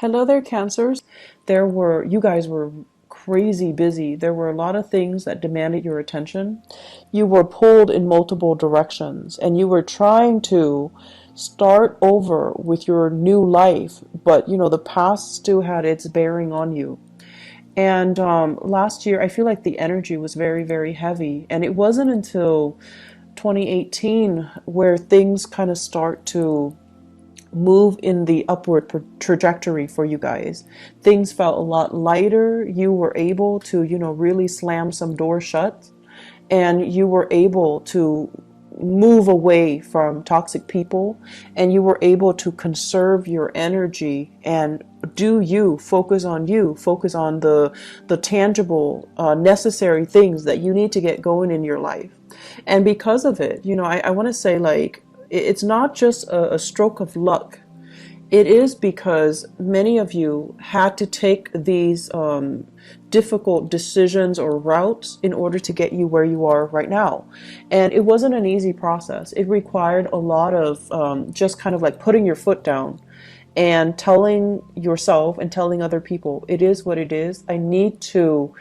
Hello there, Cancers. You guys were crazy busy. There were a lot of things that demanded your attention. You were pulled in multiple directions and you were trying to start over with your new life, but the past still had its bearing on you. And last year, I feel like the energy was very, very heavy. And it wasn't until 2018 where things kind of start to move in the upward trajectory for you guys. Things felt a lot lighter. You were able to, really slam some doors shut, and you were able to move away from toxic people, and you were able to conserve your energy and focus on the tangible, necessary things that you need to get going in your life. And because of it, I want to say, like, it's not just a stroke of luck. It is because many of you had to take these difficult decisions or routes in order to get you where you are right now. And it wasn't an easy process. It required a lot of just kind of like putting your foot down and telling yourself and telling other people, it is what it is. I need to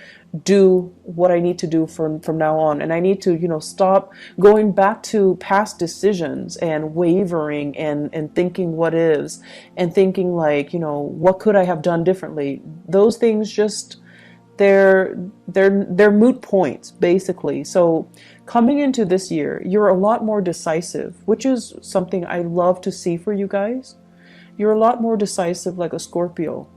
do what I need to do from now on. And I need to, stop going back to past decisions and wavering and thinking what is, and thinking like, what could I have done differently? Those things just, they're moot points, basically. So coming into this year, you're a lot more decisive, which is something I love to see for you guys. You're a lot more decisive, like a Scorpio.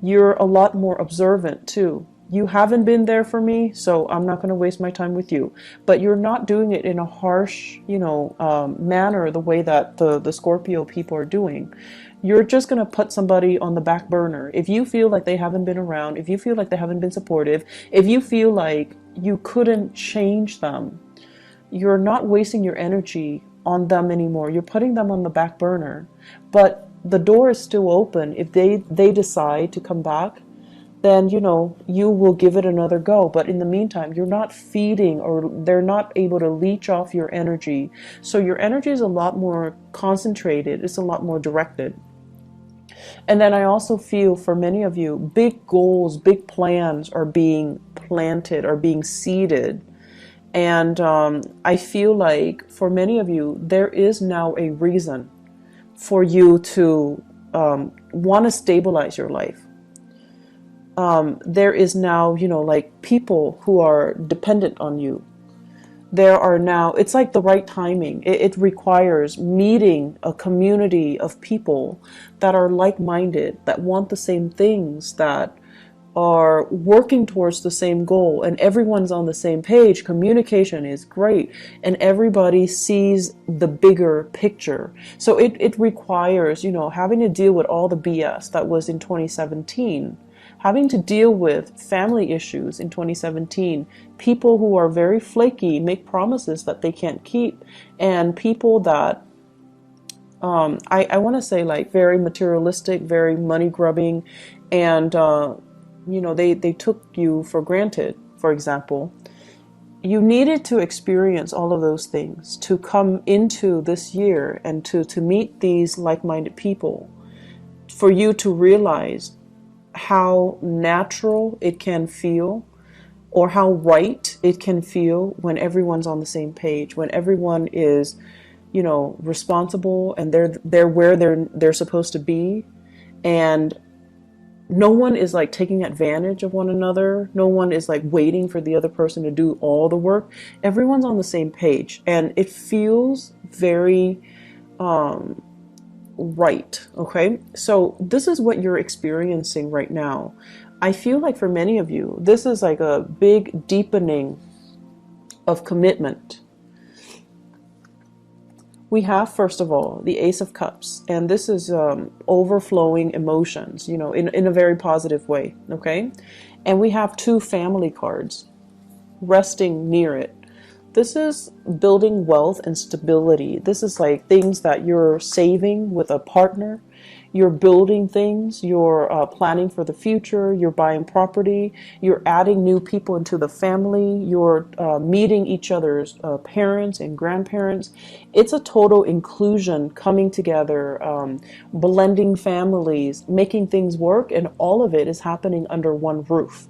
You're a lot more observant too. You haven't been there for me, so I'm not going to waste my time with you. But you're not doing it in a harsh, manner, the way that the Scorpio people are doing. You're just going to put somebody on the back burner. If you feel like they haven't been around, if you feel like they haven't been supportive, if you feel like you couldn't change them, you're not wasting your energy on them anymore. You're putting them on the back burner. But the door is still open. If they decide to come back, then you will give it another go. But in the meantime, you're not feeding, or they're not able to leech off your energy. So your energy is a lot more concentrated. It's a lot more directed. And then I also feel for many of you, big goals, big plans are being planted, are being seeded. And I feel like for many of you, there is now a reason for you to want to stabilize your life. There is now, like, people who are dependent on you. There are now, it's like the right timing. It requires meeting a community of people that are like-minded, that want the same things, that are working towards the same goal, and everyone's on the same page. Communication is great, and everybody sees the bigger picture. So it requires, having to deal with all the BS that was in 2017, having to deal with family issues in 2017, people who are very flaky, make promises that they can't keep, and people that I want to say, like, very materialistic, very money grubbing, and they took you for granted. For example, you needed to experience all of those things to come into this year and to meet these like-minded people, for you to realize how natural it can feel, or how right it can feel when everyone's on the same page, when everyone is, responsible, and they're where they're supposed to be, and no one is like taking advantage of one another. No one is like waiting for the other person to do all the work. Everyone's on the same page, and it feels very right. Okay, so this is what you're experiencing right now. I feel like for many of you, this is like a big deepening of commitment. We have, first of all, the Ace of Cups, and this is overflowing emotions, in a very positive way, okay? And we have two family cards resting near it. This is building wealth and stability. This is like things that you're saving with a partner. You're building things, you're planning for the future, you're buying property, you're adding new people into the family, you're meeting each other's parents and grandparents. It's a total inclusion, coming together, blending families, making things work, and all of it is happening under one roof.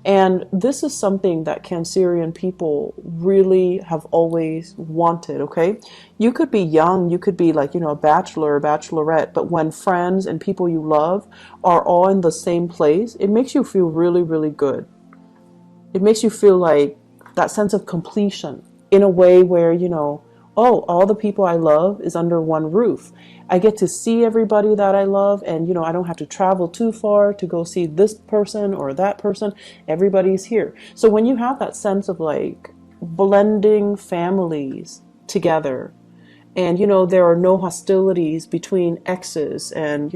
And this is something that Cancerian people really have always wanted, okay? You could be young, you could be like, a bachelor or bachelorette, but when friends and people you love are all in the same place, it makes you feel really, really good. It makes you feel like that sense of completion in a way where, oh, all the people I love is under one roof. I get to see everybody that I love, and I don't have to travel too far to go see this person or that person. Everybody's here. So when you have that sense of like blending families together, and there are no hostilities between exes and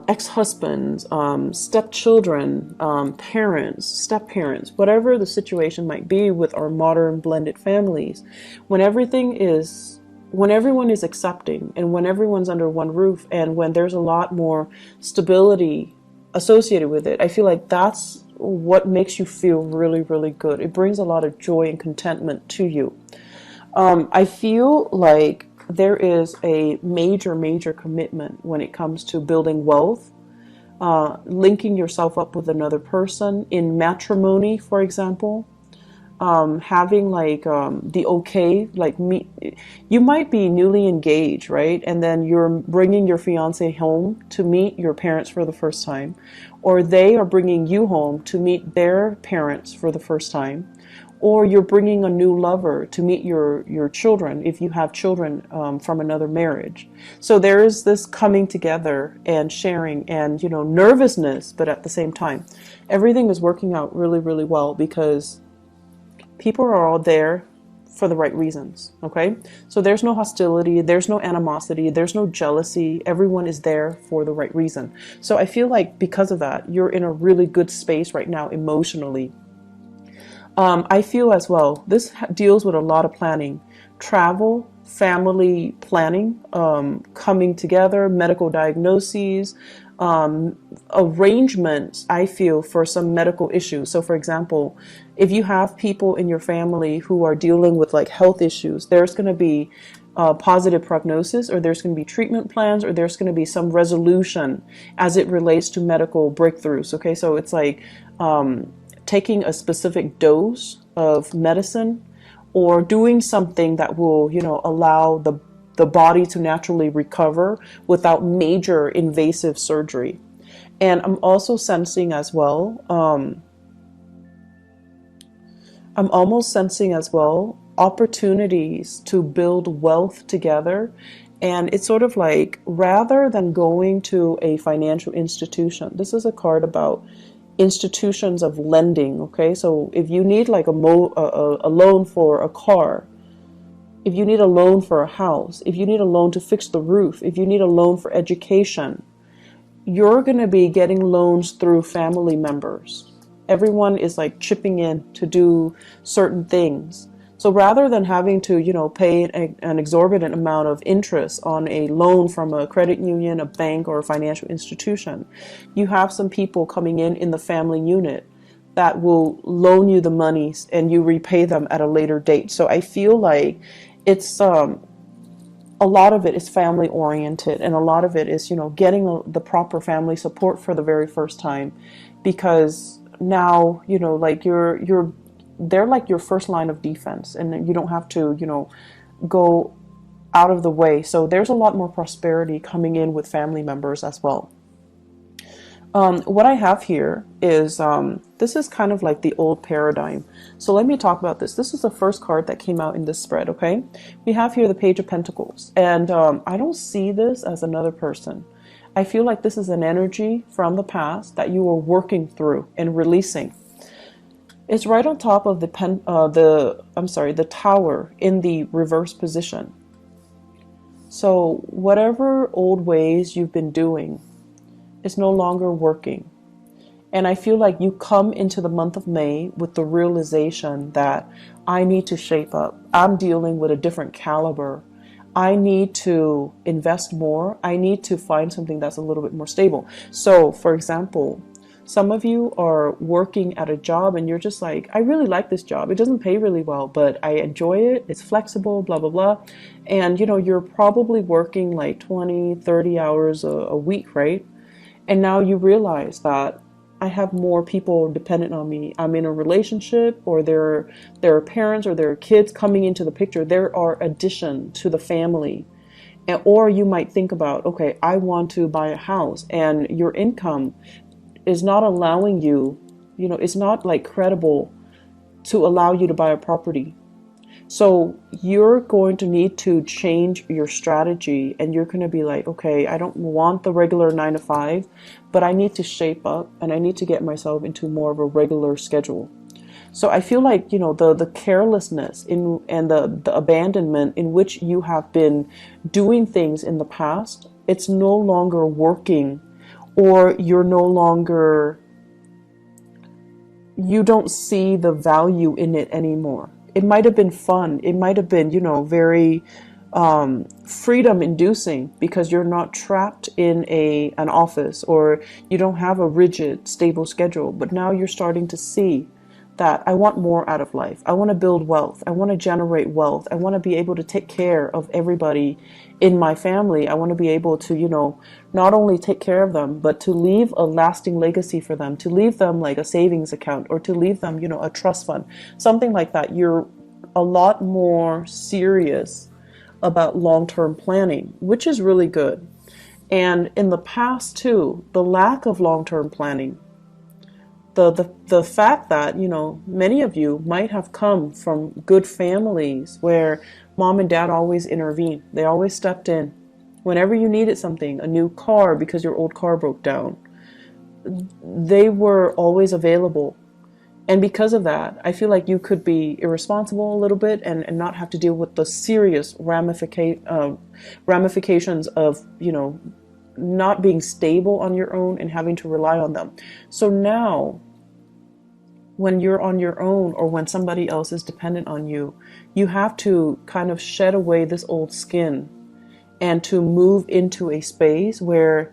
ex-husbands, stepchildren, parents, step-parents, whatever the situation might be with our modern blended families, when everyone is accepting, and when everyone's under one roof, and when there's a lot more stability associated with it, I feel like that's what makes you feel really, really good. It brings a lot of joy and contentment to you. I feel like there is a major, major commitment when it comes to building wealth, linking yourself up with another person in matrimony, for example, having like the okay, like me, you might be newly engaged, right? And then you're bringing your fiance home to meet your parents for the first time, or they are bringing you home to meet their parents for the first time. Or you're bringing a new lover to meet your children, if you have children from another marriage. So there is this coming together and sharing and, nervousness, but at the same time, everything is working out really, really well because people are all there for the right reasons, okay? So there's no hostility, there's no animosity, there's no jealousy. Everyone is there for the right reason. So I feel like because of that, you're in a really good space right now emotionally. I feel as well, this deals with a lot of planning, travel, family planning, coming together, medical diagnoses, arrangements, I feel, for some medical issues. So for example, if you have people in your family who are dealing with like health issues, there's going to be positive prognosis, or there's going to be treatment plans, or there's going to be some resolution as it relates to medical breakthroughs. Okay, so it's like taking a specific dose of medicine, or doing something that will, allow the body to naturally recover without major invasive surgery. And I'm also sensing as well, I'm almost sensing as well opportunities to build wealth together. And it's sort of like, rather than going to a financial institution, this is a card about institutions of lending, okay? So if you need like a loan for a car, if you need a loan for a house, if you need a loan to fix the roof, if you need a loan for education, you're going to be getting loans through family members. Everyone is like chipping in to do certain things. So rather than having to, pay an exorbitant amount of interest on a loan from a credit union, a bank, or a financial institution, you have some people coming in the family unit that will loan you the monies and you repay them at a later date. So I feel like it's a lot of it is family oriented, and a lot of it is, getting the proper family support for the very first time, because now, like they're like your first line of defense, and you don't have to, go out of the way. So there's a lot more prosperity coming in with family members as well. What I have here is, this is kind of like the old paradigm. So let me talk about this. This is the first card that came out in this spread, okay? We have here the Page of Pentacles. And I don't see this as another person. I feel like this is an energy from the past that you are working through and releasing. It's right on top of the Tower in the reverse position. So whatever old ways you've been doing is no longer working. And I feel like you come into the month of May with the realization that I need to shape up. I'm dealing with a different caliber. I need to invest more. I need to find something that's a little bit more stable. So, for example, some of you are working at a job and you're just like, I really like this job. It doesn't pay really well, but I enjoy it. It's flexible, blah, blah, blah. And, you're probably working like 20, 30 hours a week, right? And now you realize that I have more people dependent on me. I'm in a relationship, or there are parents or there are kids coming into the picture. There are addition to the family. Or you might think about, okay, I want to buy a house, and your income is not allowing you, it's not like credible to allow you to buy a property. So you're going to need to change your strategy, and you're going to be like, okay, I don't want the regular 9 to 5, but I need to shape up and I need to get myself into more of a regular schedule. So I feel like, the carelessness and the abandonment in which you have been doing things in the past, it's no longer working, or you don't see the value in it anymore. It might have been fun. It might have been, very freedom inducing, because you're not trapped in an office, or you don't have a rigid, stable schedule. But now you're starting to see that I want more out of life. I want to build wealth. I want to generate wealth. I want to be able to take care of everybody in my family. I want to be able to, not only take care of them, but to leave a lasting legacy for them, to leave them like a savings account, or to leave them, a trust fund, something like that. You're a lot more serious about long-term planning, which is really good. And in the past too, the lack of long-term planning, the fact that, many of you might have come from good families where mom and dad always intervened. They always stepped in. Whenever you needed something, a new car because your old car broke down, they were always available. And because of that, I feel like you could be irresponsible a little bit and not have to deal with the serious ramifications of, not being stable on your own and having to rely on them. So now, when you're on your own, or when somebody else is dependent on you, you have to kind of shed away this old skin and to move into a space where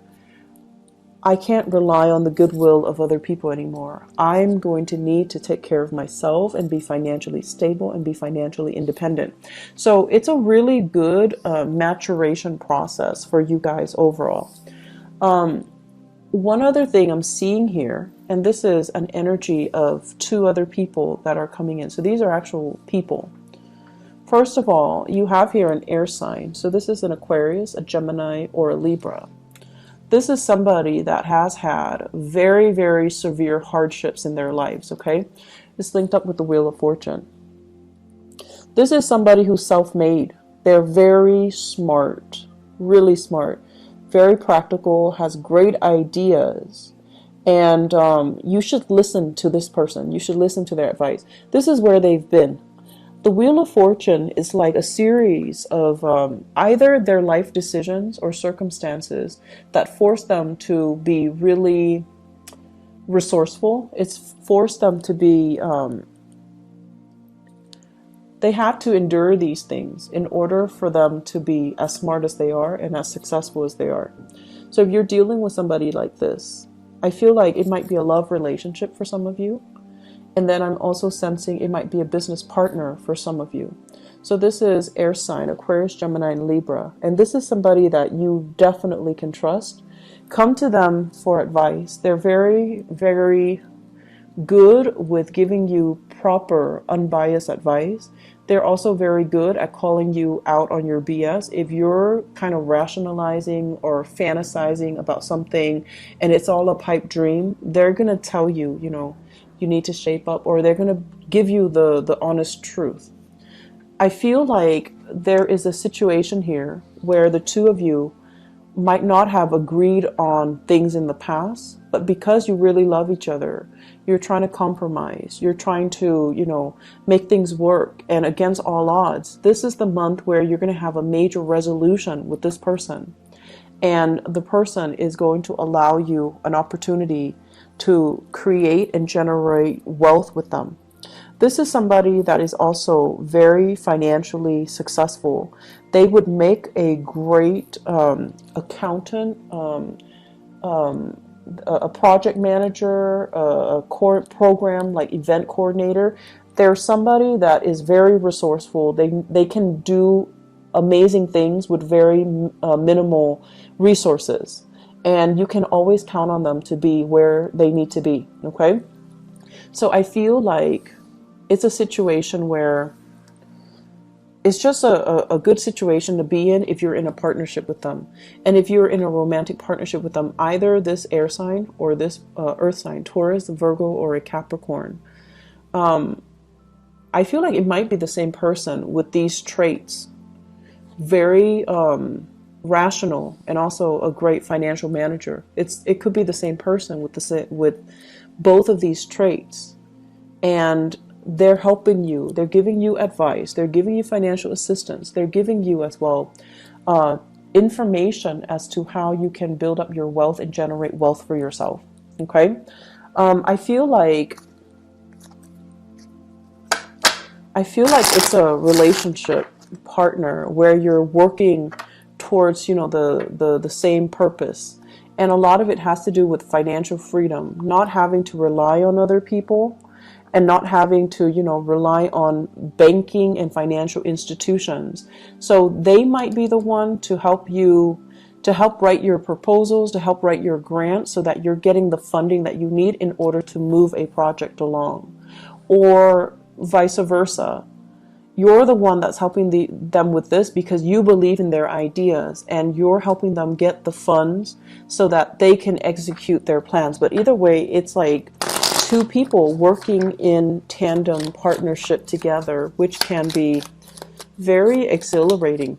I can't rely on the goodwill of other people anymore. I'm going to need to take care of myself and be financially stable and be financially independent. So it's a really good maturation process for you guys overall. One other thing I'm seeing here, and this is an energy of 2 other people that are coming in. So these are actual people. First of all, you have here an air sign. So this is an Aquarius, a Gemini, or a Libra. This is somebody that has had very, very severe hardships in their lives, okay? It's linked up with the Wheel of Fortune. This is somebody who's self-made. They're very smart, really smart, very practical, has great ideas. And you should listen to this person. You should listen to their advice. This is where they've been. The Wheel of Fortune is like a series of either their life decisions or circumstances that force them to be really resourceful. It's forced them to be, they have to endure these things in order for them to be as smart as they are and as successful as they are. So if you're dealing with somebody like this, I feel like it might be a love relationship for some of you. And then I'm also sensing it might be a business partner for some of you. So this is air sign, Aquarius, Gemini, and Libra. And this is somebody that you definitely can trust. Come to them for advice. They're very, very good with giving you proper, unbiased advice. They're also very good at calling you out on your BS. If you're kind of rationalizing or fantasizing about something and it's all a pipe dream, they're going to tell you, you need to shape up, or they're going to give you the honest truth. I feel like there is a situation here where the 2 of you might not have agreed on things in the past, but because you really love each other, you're trying to compromise. You're trying to, make things work. And against all odds, this is the month where you're going to have a major resolution with this person. And the person is going to allow you an opportunity to create and generate wealth with them. This is somebody that is also very financially successful. They would make a great accountant, a project manager, a core program like event coordinator. They're somebody that is very resourceful. They can do amazing things with very minimal resources, and you can always count on them to be where they need to be. Okay, so I feel like it's a situation where it's just a good situation to be in if you're in a partnership with them. And if you're in a romantic partnership with them, either this air sign or this earth sign, Taurus, Virgo, or a Capricorn, I feel like it might be the same person with these traits. Very rational, and also a great financial manager. It could be the same person with both of these traits. And they're helping you. They're giving you advice. They're giving you financial assistance. They're giving you as well information as to how you can build up your wealth and generate wealth for yourself. Okay? I feel like it's a relationship partner where you're working towards, the same purpose. And a lot of it has to do with financial freedom, not having to rely on other people, and not having to, rely on banking and financial institutions. So they might be the one to help write your proposals, to help write your grants, so that you're getting the funding that you need in order to move a project along. Or vice versa. You're the one that's helping them with this because you believe in their ideas, and you're helping them get the funds so that they can execute their plans. But either way, it's like two people working in tandem partnership together, which can be very exhilarating.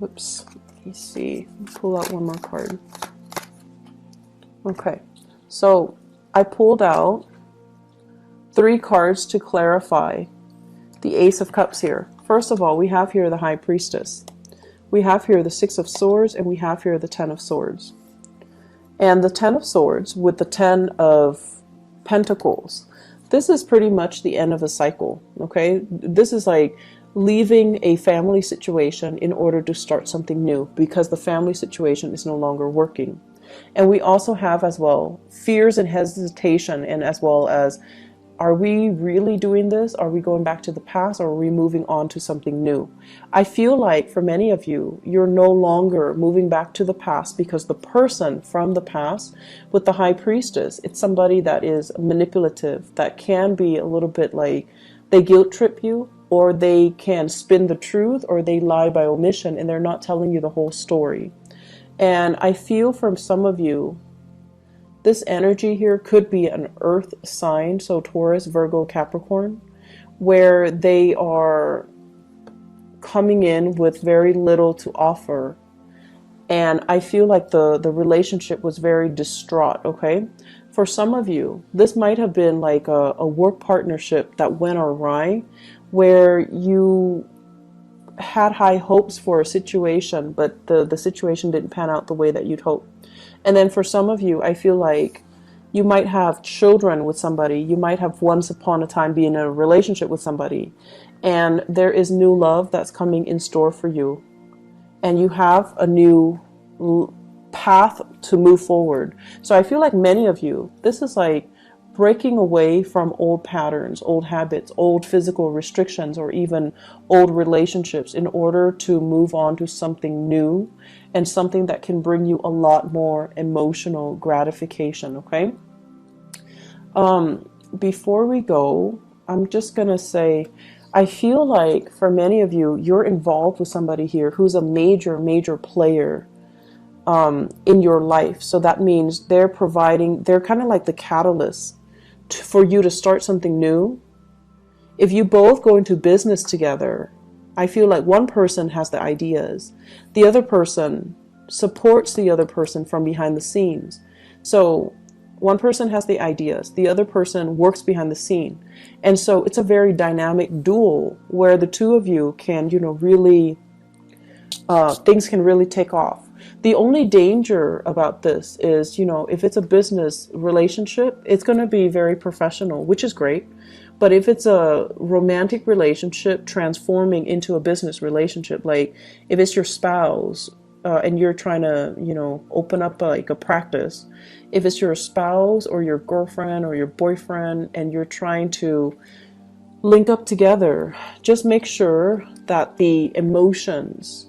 Whoops. Let me see. Pull out one more card. Okay. So I pulled out 3 cards to clarify the Ace of Cups here. First of all, we have here the High Priestess. We have here the 6 of Swords, and we have here the 10 of Swords. And the 10 of Swords with the 10 of Pentacles. This is pretty much the end of a cycle, okay? This is like leaving a family situation in order to start something new, because the family situation is no longer working. And we also have as well fears and hesitation, and as well as, are we really doing this? Are we going back to the past, or are we moving on to something new? I feel like for many of you, you're no longer moving back to the past, because the person from the past with the High Priestess, it's somebody that is manipulative, that can be a little bit like they guilt trip you, or they can spin the truth, or they lie by omission, and they're not telling you the whole story. And I feel from some of you, this energy here could be an earth sign, so Taurus, Virgo, Capricorn, where they are coming in with very little to offer. And I feel like the relationship was very distraught, okay? For some of you, this might have been like a work partnership that went awry, where you had high hopes for a situation, but the situation didn't pan out the way that you'd hoped. And then for some of you, I feel like you might have children with somebody. You might have once upon a time been in a relationship with somebody, and there is new love that's coming in store for you. And you have a new path to move forward. So I feel like many of you, this is like breaking away from old patterns, old habits, old physical restrictions, or even old relationships in order to move on to something new and something that can bring you a lot more emotional gratification, okay? Before we go, I'm just going to say, I feel like for many of you, you're involved with somebody here who's a major, major player in your life. So that means they're kind of like the catalyst for you to start something new. If you both go into business together, I feel like one person has the ideas. The other person supports the other person from behind the scenes. So one person has the ideas, the other person works behind the scene. And so it's a very dynamic duel where the two of you can, really, things can really take off. The only danger about this is, you know, if it's a business relationship, it's going to be very professional, which is great. But if it's a romantic relationship transforming into a business relationship, like if it's your spouse and you're trying to, you know, open up like a practice, if it's your spouse or your girlfriend or your boyfriend and you're trying to link up together, just make sure that the emotions,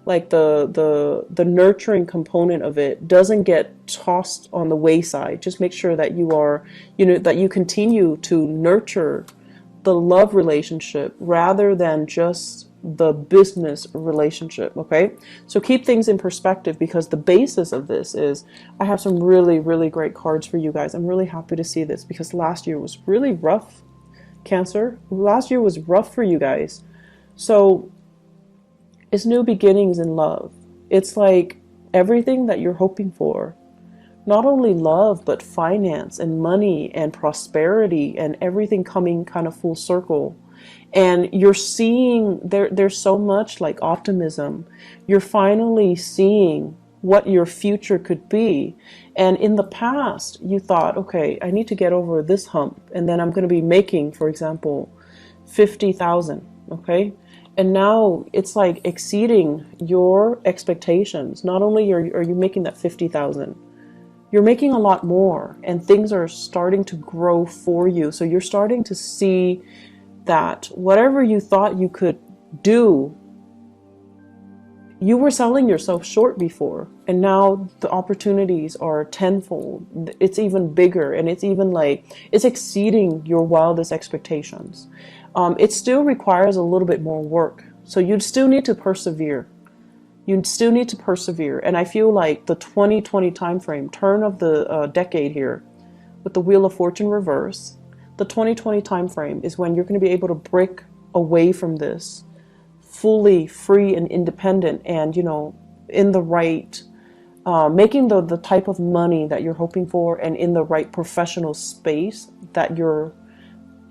like the nurturing component of it, doesn't get tossed on the wayside. Just make sure that you are, you know, that you continue to nurture the love relationship rather than just the business relationship. Okay, so keep things in perspective, because the basis of this is, I have some really, really great cards for you guys. I'm really happy to see this because last year was really rough. Cancer, last year was rough for you guys. So it's new beginnings in love. It's like everything that you're hoping for, not only love, but finance and money and prosperity and everything coming kind of full circle. And you're seeing there's so much like optimism. You're finally seeing what your future could be. And in the past, you thought, okay, I need to get over this hump, and then I'm going to be making, for example, 50,000, okay? And now it's like exceeding your expectations. Not only are you making that 50,000, you're making a lot more, and things are starting to grow for you. So you're starting to see that whatever you thought you could do, you were selling yourself short before, and now the opportunities are tenfold. It's even bigger, and it's even like it's exceeding your wildest expectations. It still requires a little bit more work, so you'd still need to persevere. You'd still need to persevere, and I feel like the 2020 time frame, turn of the decade here, with the Wheel of Fortune reverse, the 2020 time frame is when you're going to be able to break away from this fully free and independent, and, you know, in the right, making the type of money that you're hoping for, and in the right professional space that you're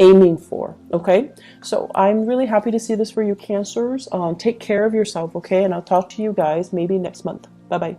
aiming for. Okay, so I'm really happy to see this for you, Cancers. Take care of yourself, okay, and I'll talk to you guys maybe next month. Bye bye.